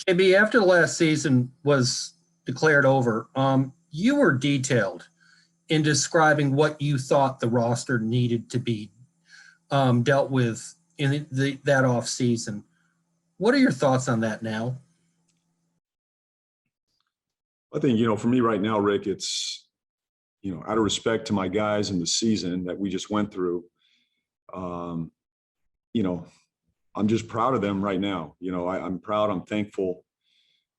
JB, after the last season was declared over, you were detailed in describing what you thought the roster needed to be dealt with in that off season. What are your thoughts on that now? I think, for me right now, Rick, it's, out of respect to my guys in the season that we just went through, um, I'm just proud of them right now. I'm proud, I'm thankful,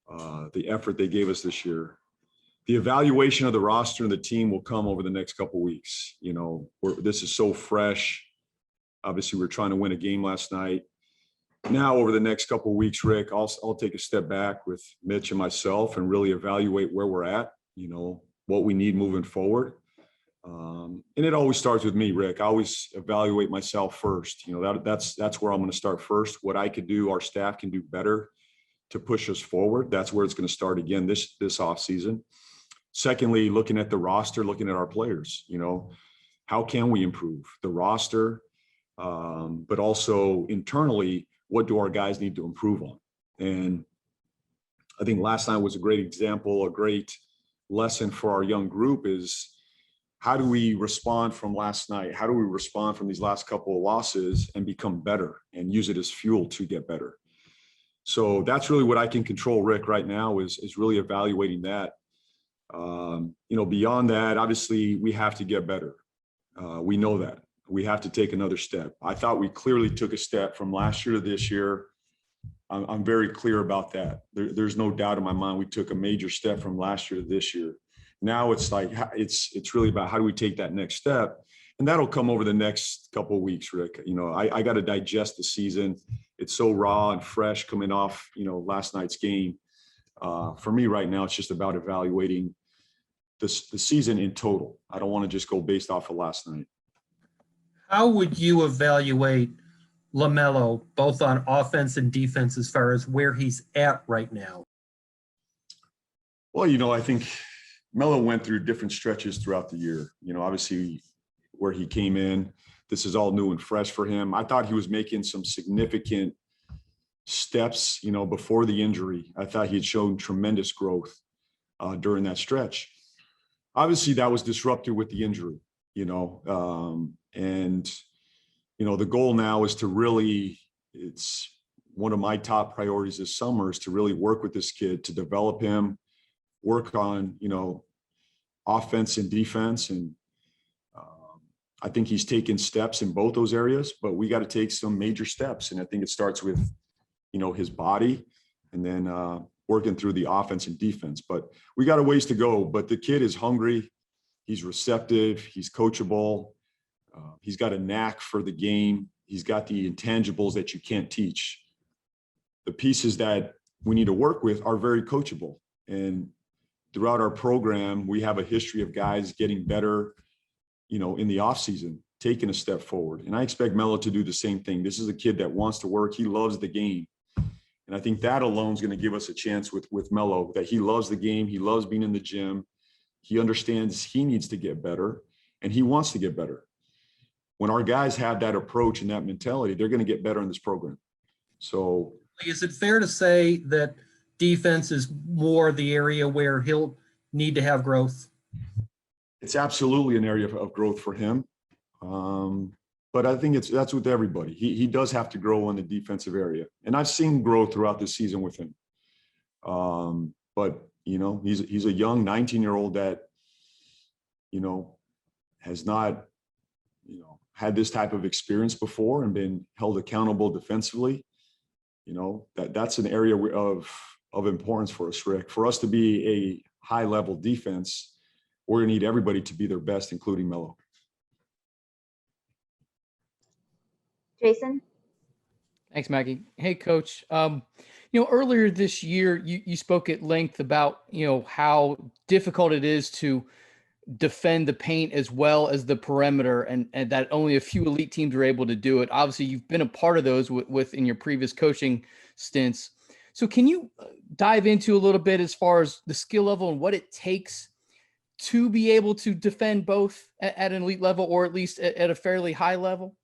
the effort they gave us this year. The evaluation of the roster and the team will come over the next couple of weeks. This is so fresh. Obviously, we're trying to win a game last night. Now, over the next couple of weeks, Rick, I'll take a step back with Mitch and myself and really evaluate where we're at, what we need moving forward. And it always starts with me, Rick. I always evaluate myself first. That's where I'm going to start first. What I could do, our staff can do better to push us forward. That's where it's going to start again this off season. Secondly, looking at the roster, looking at our players, how can we improve the roster? But also internally, what do our guys need to improve on? And I think last night was a great example, a great lesson for our young group is how do we respond from last night? How do we respond from these last couple of losses and become better and use it as fuel to get better? So that's really what I can control, Rick, right now is really evaluating that. Beyond that, obviously we have to get better. We know that. We have to take another step. I thought we clearly took a step from last year to this year. I'm very clear about that. There's no doubt in my mind we took a major step from last year to this year. Now it's like it's really about how do we take that next step, and that'll come over the next couple of weeks, Rick. I got to digest the season. It's so raw and fresh coming off last night's game. For me right now, it's just about evaluating the season in total. I don't want to just go based off of last night. How would you evaluate LaMelo, both on offense and defense, as far as where he's at right now? Well, I think Melo went through different stretches throughout the year. Obviously where he came in, this is all new and fresh for him. I thought he was making some significant steps, before the injury. I thought he had shown tremendous growth during that stretch. Obviously that was disrupted with the injury, the goal now is to really, it's one of my top priorities this summer is to really work with this kid to develop him, work on, offense and defense. And I think he's taken steps in both those areas, but we got to take some major steps. And I think it starts with, his body and then working through the offense and defense, but we got a ways to go. But the kid is hungry. He's receptive. He's coachable. He's got a knack for the game. He's got the intangibles that you can't teach. The pieces that we need to work with are very coachable. And throughout our program, we have a history of guys getting better, in the off season, taking a step forward. And I expect Melo to do the same thing. This is a kid that wants to work. He loves the game. And I think that alone is going to give us a chance with Melo, that he loves the game. He loves being in the gym. He understands he needs to get better and he wants to get better. When our guys have that approach and that mentality, they're going to get better in this program. So is it fair to say that defense is more the area where he'll need to have growth? It's absolutely an area of growth for him. But I think that's with everybody. He does have to grow in the defensive area. And I've seen growth throughout the season with him. But, he's a young 19-year-old that, has not, had this type of experience before and been held accountable defensively. That's an area of importance for us, Rick. For us to be a high-level defense, we're going to need everybody to be their best, including Melo. Jason? Thanks, Maggie. Hey, Coach. Earlier this year, you spoke at length about, how difficult it is to defend the paint as well as the perimeter, and that only a few elite teams are able to do it. Obviously, you've been a part of those in your previous coaching stints. So can you dive into a little bit as far as the skill level and what it takes to be able to defend both at an elite level, or at least at a fairly high level?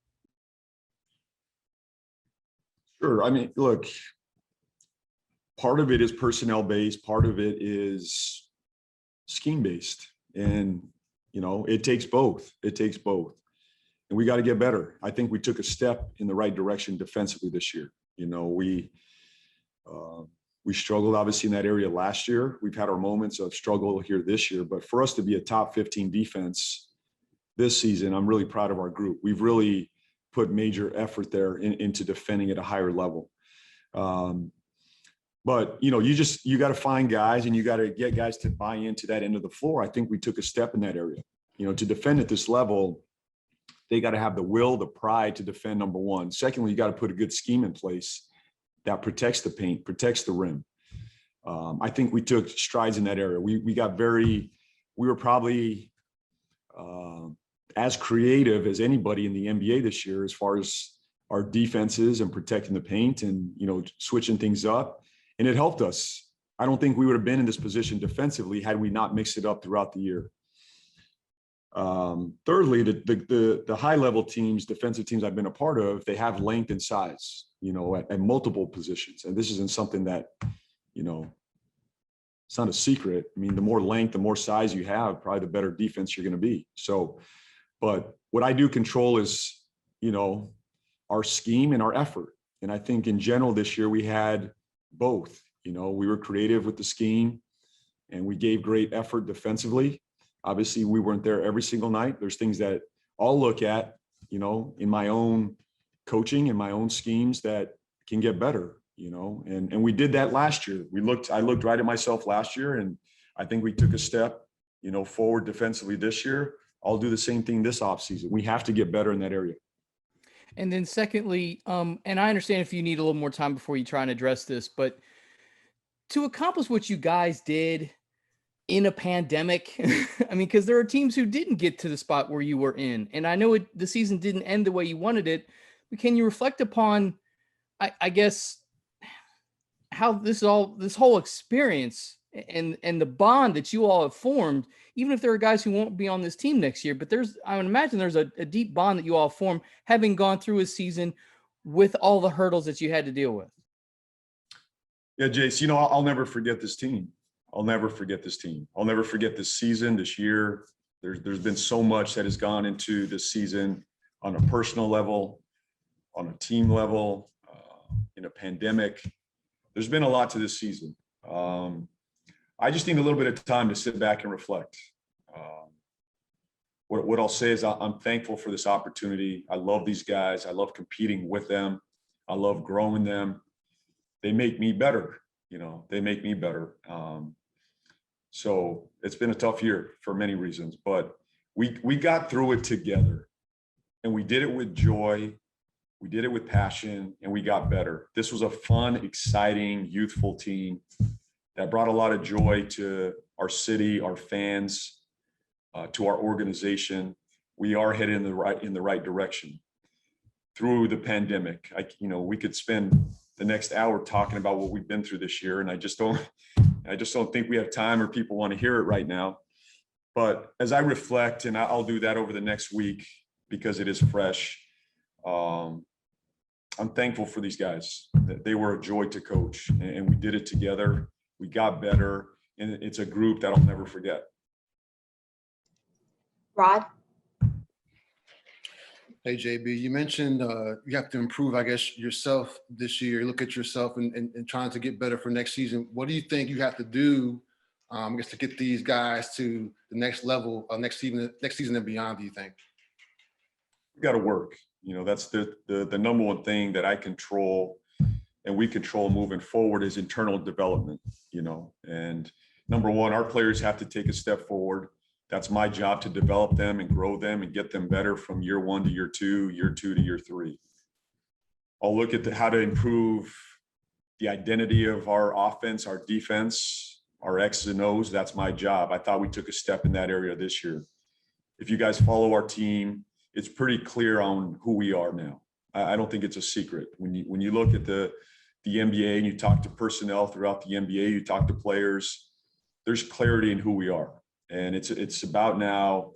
Sure. I mean, look, part of it is personnel based, part of it is scheme based. And, it takes both. It takes both. And we got to get better. I think we took a step in the right direction defensively this year. We struggled obviously in that area last year. We've had our moments of struggle here this year, but for us to be a top 15 defense this season, I'm really proud of our group. We've really put major effort there into defending at a higher level. But you got to find guys and you got to get guys to buy into that end of the floor. I think we took a step in that area. To defend at this level, they got to have the will, the pride to defend, number one. Secondly, you got to put a good scheme in place that protects the paint, protects the rim. I think we took strides in that area. We were probably as creative as anybody in the NBA this year as far as our defenses and protecting the paint and, switching things up. And it helped us. I don't think we would have been in this position defensively had we not mixed it up throughout the year. Thirdly, the high level teams, defensive teams I've been a part of, they have length and size, at multiple positions. And this isn't something that, it's not a secret. I mean, the more length, the more size you have, probably the better defense you're going to be. So, but what I do control is, our scheme and our effort. And I think in general this year we had both. We were creative with the scheme and we gave great effort defensively. Obviously, we weren't there every single night. There's things that I'll look at, in my own coaching and my own schemes that can get better, and we did that last year. I looked right at myself last year, and I think we took a step, forward defensively this year. I'll do the same thing this offseason. We have to get better in that area. And then secondly, and I understand if you need a little more time before you try and address this, but to accomplish what you guys did in a pandemic, I mean, because there are teams who didn't get to the spot where you were in, and I know the season didn't end the way you wanted it, but can you reflect upon, I guess, how this whole experience and the bond that you all have formed, even if there are guys who won't be on this team next year, but I would imagine there's a deep bond that you all formed having gone through a season with all the hurdles that you had to deal with. Yeah, Jace, I'll never forget this team. I'll never forget this team. I'll never forget this season, this year. There's been so much that has gone into this season on a personal level, on a team level, in a pandemic. There's been a lot to this season. I just need a little bit of time to sit back and reflect. What I'll say is I'm thankful for this opportunity. I love these guys. I love competing with them. I love growing them. They make me better. They make me better. So it's been a tough year for many reasons, but we got through it together, and we did it with joy. We did it with passion, and we got better. This was a fun, exciting, youthful team that brought a lot of joy to our city, our fans, to our organization. We are headed in the right direction through the pandemic. We could spend the next hour talking about what we've been through this year, and I just don't think we have time or people want to hear it right now. But as I reflect, and I'll do that over the next week because it is fresh, I'm thankful for these guys. That they were a joy to coach, and we did it together. We got better, and it's a group that I'll never forget. Rod? Hey, JB, you mentioned you have to improve, I guess, yourself this year. Look at yourself and trying to get better for next season. What do you think you have to do, I guess, to get these guys to the next level, next season and beyond, do you think? We got to work. That's the number one thing that I control and we control moving forward is internal development, and number one, our players have to take a step forward. That's my job to develop them and grow them and get them better from year one to year two to year three. I'll look at how to improve the identity of our offense, our defense, our X's and O's. That's my job. I thought we took a step in that area this year. If you guys follow our team, it's pretty clear on who we are now. I don't think it's a secret. When you look at the NBA and you talk to personnel throughout the NBA, you talk to players, there's clarity in who we are. And it's about now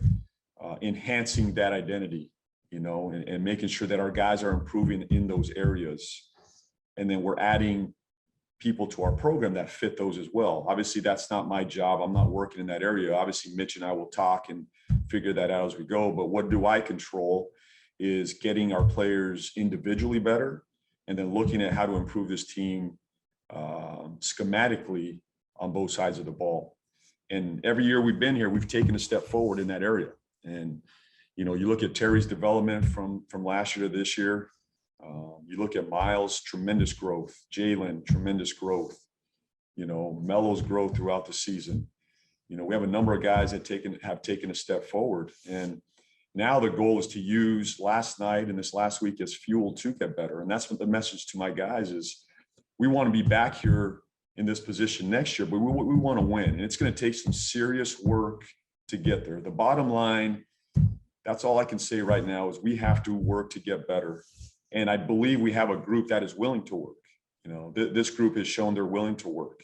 enhancing that identity, and making sure that our guys are improving in those areas. And then we're adding people to our program that fit those as well. Obviously, that's not my job. I'm not working in that area. Obviously, Mitch and I will talk and figure that out as we go. But what do I control is getting our players individually better and then looking at how to improve this team schematically on both sides of the ball. And every year we've been here, we've taken a step forward in that area. And, you look at Terry's development from last year to this year. You look at Miles, tremendous growth. Jalen, tremendous growth. Melo's growth throughout the season. We have a number of guys that have taken a step forward. And now the goal is to use last night and this last week as fuel to get better. And that's what the message to my guys is. We want to be back here in this position next year, but we want to win. And it's going to take some serious work to get there. The bottom line, that's all I can say right now, is we have to work to get better. And I believe we have a group that is willing to work. This group has shown they're willing to work.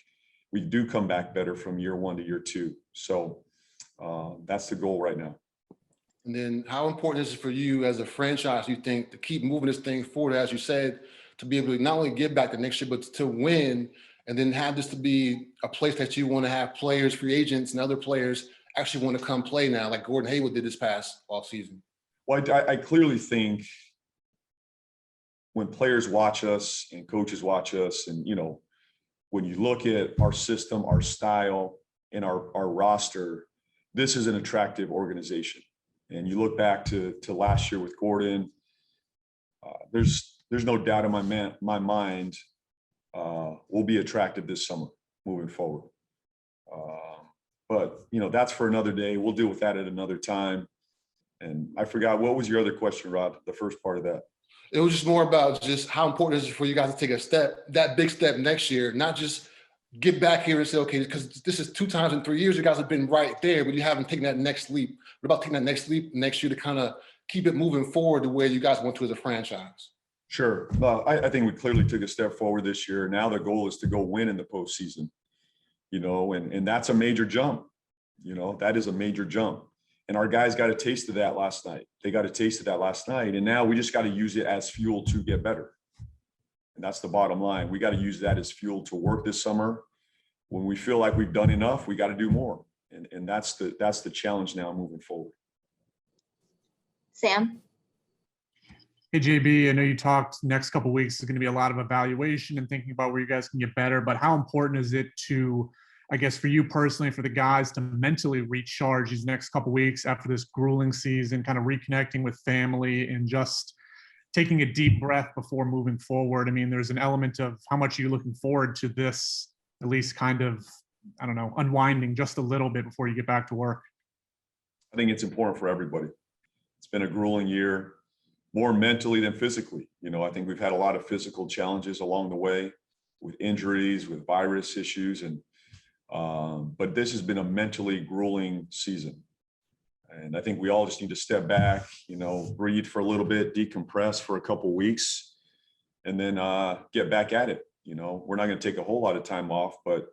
We do come back better from year one to year two. So that's the goal right now. And then how important is it for you as a franchise, you think, to keep moving this thing forward, as you said, to be able to not only get back the next year, but to win, and then have this to be a place that you want to have players, free agents, and other players actually want to come play now, like Gordon Hayward did this past offseason? Well, I clearly think when players watch us and coaches watch us, and, when you look at our system, our style, and our roster, this is an attractive organization. And you look back to last year with Gordon, there's no doubt in my mind we'll be attractive this summer moving forward. But that's for another day. We'll deal with that at another time. And I forgot, what was your other question, Rod? The first part of that. It was just more about just how important is it for you guys to take a step, that big step next year, not just get back here and say, okay, because this is 2 times in 3 years, you guys have been right there, but you haven't taken that next leap. What about taking that next leap next year to kind of keep it moving forward to where you guys want to as a franchise? Sure. Well, I think we clearly took a step forward this year. Now the goal is to go win in the postseason, and that's a major jump. That is a major jump. And our guys got a taste of that last night. They got a taste of that last night. And now we just got to use it as fuel to get better. And that's the bottom line. We got to use that as fuel to work this summer. When we feel like we've done enough, we got to do more. And that's the challenge now moving forward. Sam? Hey, JB, I know you talked next couple of weeks is going to be a lot of evaluation and thinking about where you guys can get better, but how important is it to, I guess, for you personally, for the guys to mentally recharge these next couple of weeks after this grueling season, kind of reconnecting with family and just taking a deep breath before moving forward? I mean, there's an element of how much are you looking forward to this, at least kind of, I don't know, unwinding just a little bit before you get back to work? I think it's important for everybody. It's been a grueling year, more mentally than physically. I think we've had a lot of physical challenges along the way with injuries, with virus issues, and but this has been a mentally grueling season. And I think we all just need to step back, breathe for a little bit, decompress for a couple of weeks, and then get back at it. We're not going to take a whole lot of time off, but,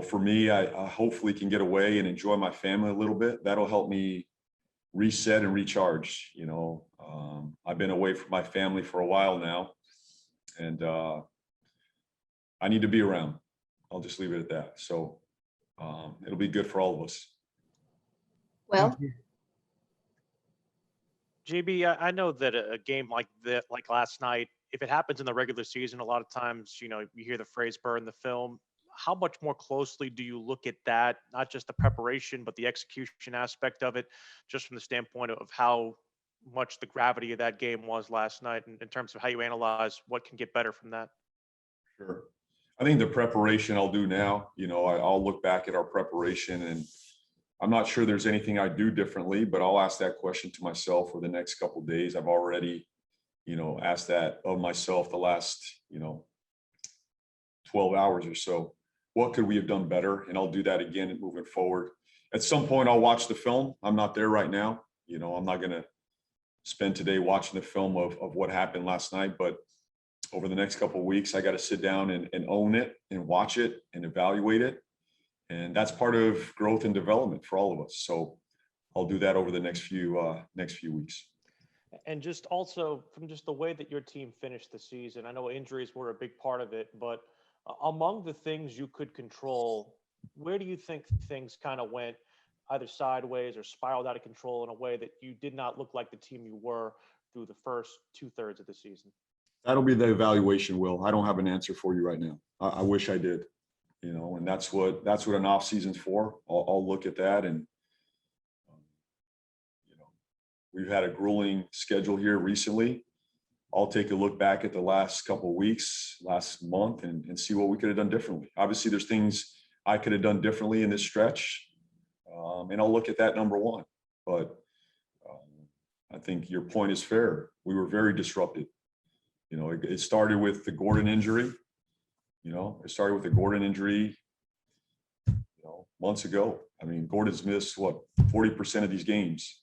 for me, I hopefully can get away and enjoy my family a little bit. That'll help me reset and recharge. I've been away from my family for a while now, and I need to be around. I'll just leave it at that. So it'll be good for all of us. Well, JB, I know that a game like that, like last night, if it happens in the regular season, a lot of times, you hear the phrase burn the film. How much more closely do you look at that, not just the preparation, but the execution aspect of it, just from the standpoint of how much the gravity of that game was last night, in terms of how you analyze what can get better from that? Sure. I think the preparation I'll do now, I'll look back at our preparation, and I'm not sure there's anything I do differently, but I'll ask that question to myself for the next couple of days. I've already, asked that of myself the last, 12 hours or so. What could we have done better? And I'll do that again moving forward. At some point, I'll watch the film. I'm not there right now. I'm not going to spend today watching the film of what happened last night, but over the next couple of weeks, I got to sit down and own it and watch it and evaluate it. And that's part of growth and development for all of us. So I'll do that over the next few weeks. And just also from just the way that your team finished the season, I know injuries were a big part of it, but Among the things you could control, where do you think things kind of went either sideways or spiraled out of control in a way that you did not look like the team you were through the first 2/3 of the season? That'll be the evaluation, Will. I don't have an answer for you right now. I wish I did, and that's what an off season's for. I'll look at that, and we've had a grueling schedule here recently. I'll take a look back at the last couple of weeks, last month, and see what we could have done differently. Obviously, there's things I could have done differently in this stretch, and I'll look at that number one. But I think your point is fair. We were very disrupted. It started with the Gordon injury. Months ago. I mean, Gordon's missed 40% of these games,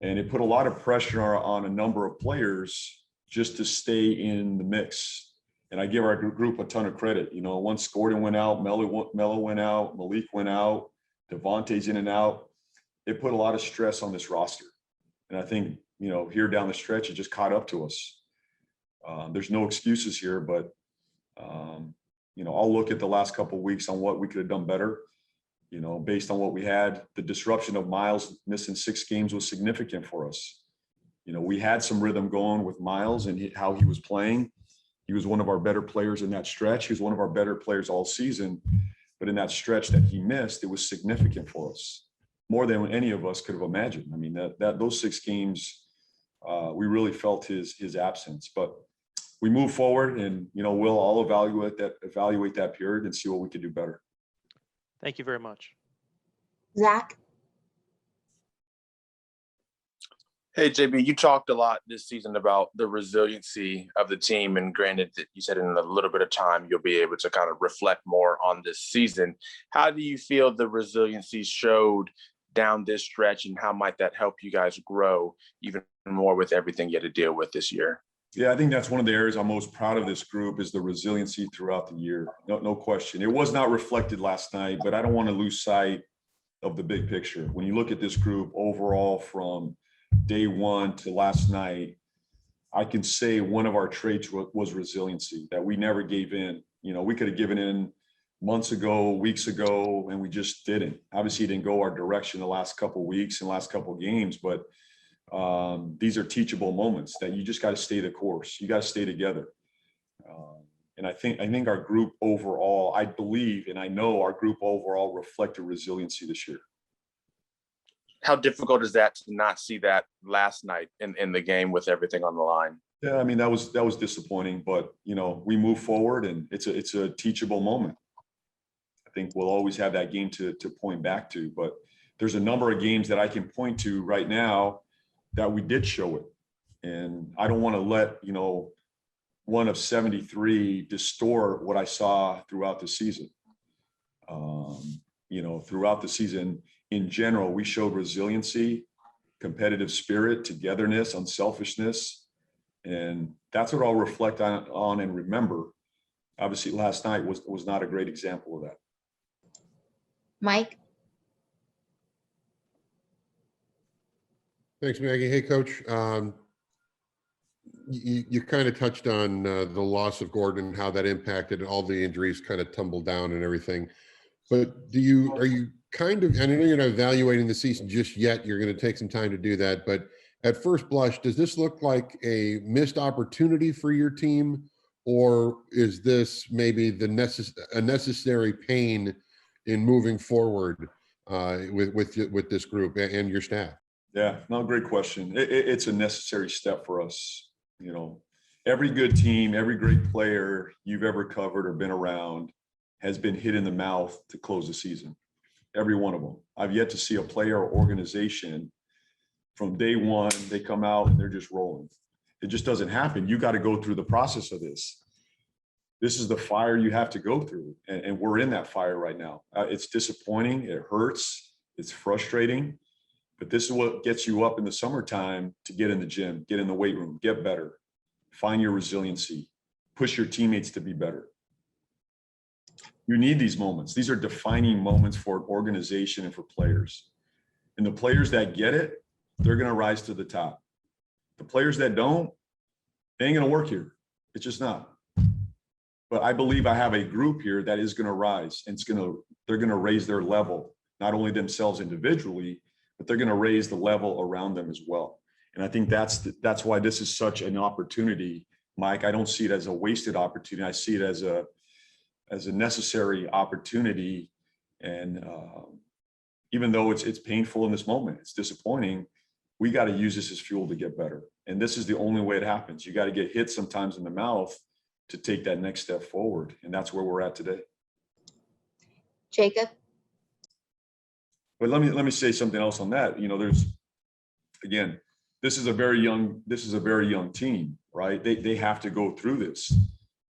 and it put a lot of pressure on a number of players just to stay in the mix. And I give our group a ton of credit. Once Gordon went out, Melo went out, Malik went out, Devontae's in and out. It put a lot of stress on this roster. And I think, here down the stretch, it just caught up to us. There's no excuses here, but, I'll look at the last couple of weeks on what we could have done better. Based on what we had. The disruption of Miles missing 6 games was significant for us. We had some rhythm going with Miles and how he was playing. He was one of our better players in that stretch. He was one of our better players all season. But in that stretch that he missed, it was significant for us, more than any of us could have imagined. I mean, those 6 games, we really felt his absence. But we move forward, and we'll all evaluate that period and see what we could do better. Thank you very much. Zach, Hey, JB, you talked a lot this season about the resiliency of the team. And granted that you said in a little bit of time, you'll be able to kind of reflect more on this season. How do you feel the resiliency showed down this stretch, and how might that help you guys grow even more with everything you had to deal with this year? Yeah, I think that's one of the areas I'm most proud of this group is the resiliency throughout the year. No question. It was not reflected last night, but I don't want to lose sight of the big picture. When you look at this group overall from day one to last night, I can say one of our traits was resiliency, that we never gave in. We could have given in months ago, weeks ago, and we just didn't. Obviously, it didn't go our direction the last couple of weeks and last couple of games, but these are teachable moments that you just got to stay the course. You got to stay together. And I think our group overall, I believe, and I know our group overall reflected resiliency this year. How difficult is that to not see that last night in the game with everything on the line? Yeah, I mean, that was disappointing, but we move forward, and it's a teachable moment. I think we'll always have that game to point back to, but there's a number of games that I can point to right now that we did show it. And I don't want to let, one of 73 distort what I saw throughout the season. Throughout the season in general, we showed resiliency, competitive spirit, togetherness, unselfishness. And that's what I'll reflect on and remember. Obviously, last night was not a great example of that. Mike, Thanks, Maggie. Hey, Coach. You kind of touched on the loss of Gordon and how that impacted all the injuries kind of tumbled down and everything. But are you kind of, and I know you're not evaluating the season just yet, you're going to take some time to do that, but at first blush, does this look like a missed opportunity for your team, or is this maybe a necessary pain in moving forward with this group and your staff? Yeah, no, great question. It's a necessary step for us. Every good team, every great player you've ever covered or been around has been hit in the mouth to close the season. Every one of them. I've yet to see a player or organization from day one, they come out and they're just rolling. It just doesn't happen. You got to go through the process of this. This is the fire you have to go through. And we're in that fire right now. It's disappointing. It hurts. It's frustrating. But this is what gets you up in the summertime to get in the gym, get in the weight room, get better, find your resiliency, push your teammates to be better. You need these moments. These are defining moments for an organization and for players. And the players that get it, they're going to rise to the top. The players that don't, they ain't going to work here. It's just not. But I believe I have a group here that is going to rise, and they're going to raise their level, not only themselves individually, but they're going to raise the level around them as well. And I think that's why this is such an opportunity, Mike. I don't see it as a wasted opportunity. I see it as a necessary opportunity. And even though it's painful in this moment, it's disappointing, we got to use this as fuel to get better. And this is the only way it happens. You got to get hit sometimes in the mouth to take that next step forward. And that's where we're at today. Jacob, But let me say something else on that. You know, this is a very young team, right? They have to go through this.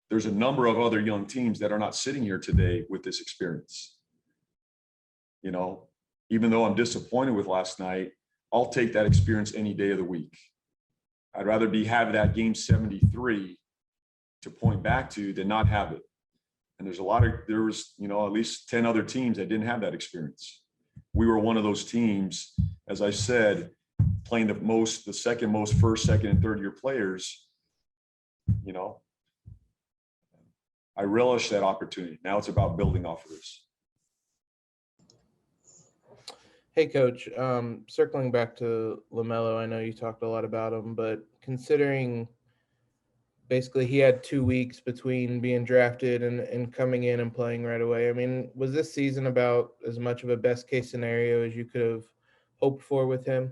There's a number of other young teams that are not sitting here today with this experience. You know, even though I'm disappointed with last night, I'll take that experience any day of the week. I'd rather have that game 73 to point back to than not have it. And there was, you know, at least 10 other teams that didn't have that experience. We were one of those teams, as I said, playing the second most first, second, and third year players. You know, I relish that opportunity. Now it's about building off of this. Hey, Coach. Circling back to LaMelo, I know you talked a lot about him, but considering basically he had 2 weeks between being drafted and coming in and playing right away, I mean, was this season about as much of a best case scenario as you could have hoped for with him?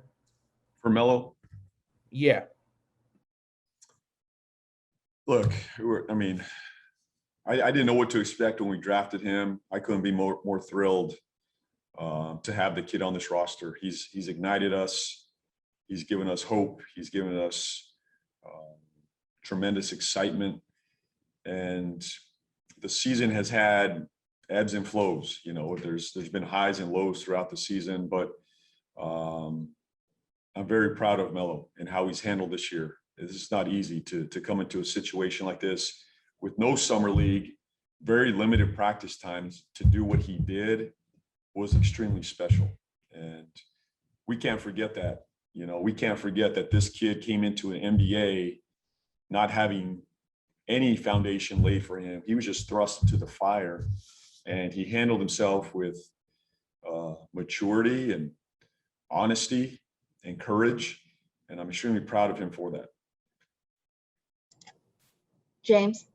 For Melo? Yeah. Look, I didn't know what to expect when we drafted him. I couldn't be more thrilled to have the kid on this roster. He's ignited us. He's given us hope. He's given us tremendous excitement. And the season has had ebbs and flows. You know, there's been highs and lows throughout the season, but I'm very proud of Melo and how he's handled this year. It's not easy to come into a situation like this with no summer league, very limited practice times. To do what he did was extremely special. And we can't forget that. You know, we can't forget that this kid came into an NBA not having any foundation laid for him. He was just thrust into the fire, and he handled himself with maturity and honesty and courage. And I'm extremely proud of him for that. James.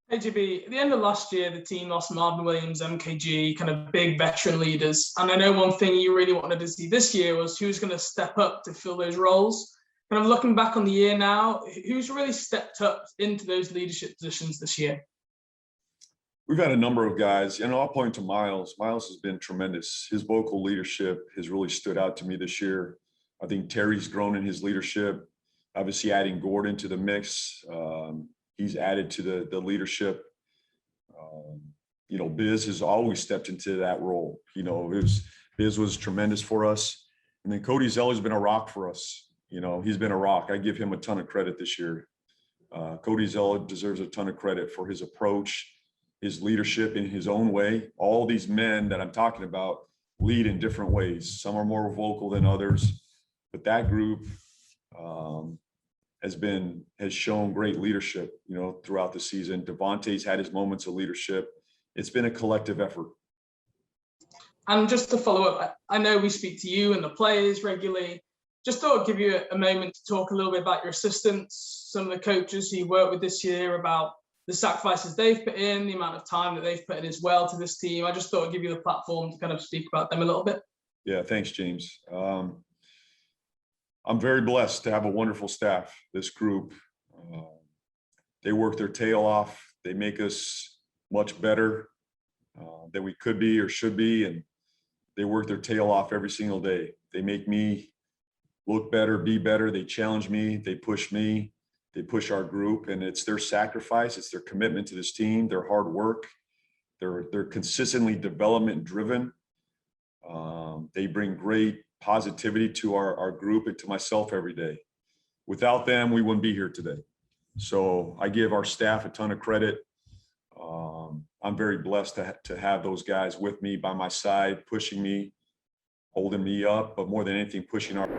Hey, GB, at the end of last year, the team lost Marvin Williams, MKG, kind of big veteran leaders. And I know one thing you really wanted to see this year was who's going to step up to fill those roles. Kind of looking back on the year now, who's really stepped up into those leadership positions this year? We've had a number of guys, and I'll point to Miles. Miles has been tremendous. His vocal leadership has really stood out to me this year. I think Terry's grown in his leadership. Obviously, adding Gordon to the mix, he's added to the leadership. You know, Biz has always stepped into that role. You know, Biz was tremendous for us. And then Cody Zeller's been a rock for us. You know, he's been a rock. I give him a ton of credit this year. Cody Zeller deserves a ton of credit for his approach, his leadership in his own way. All these men that I'm talking about lead in different ways. Some are more vocal than others, but that group has shown great leadership, you know, throughout the season. Devontae's had his moments of leadership. It's been a collective effort. And just to follow up, I know we speak to you and the players regularly. Just thought I'd give you a moment to talk a little bit about your assistants, some of the coaches who you worked with this year, about the sacrifices they've put in, the amount of time that they've put in as well to this team. I just thought I'd give you the platform to kind of speak about them a little bit. Yeah, thanks, James. I'm very blessed to have a wonderful staff, this group. They work their tail off. They make us much better than we could be or should be, and they work their tail off every single day. They make me look better, be better. They challenge me, they push me, they push our group, and it's their sacrifice, it's their commitment to this team, their hard work. They're consistently development driven. They bring great positivity to our group and to myself every day. Without them, we wouldn't be here today. So I give our staff a ton of credit. I'm very blessed to have those guys with me by my side, pushing me, holding me up, but more than anything, pushing our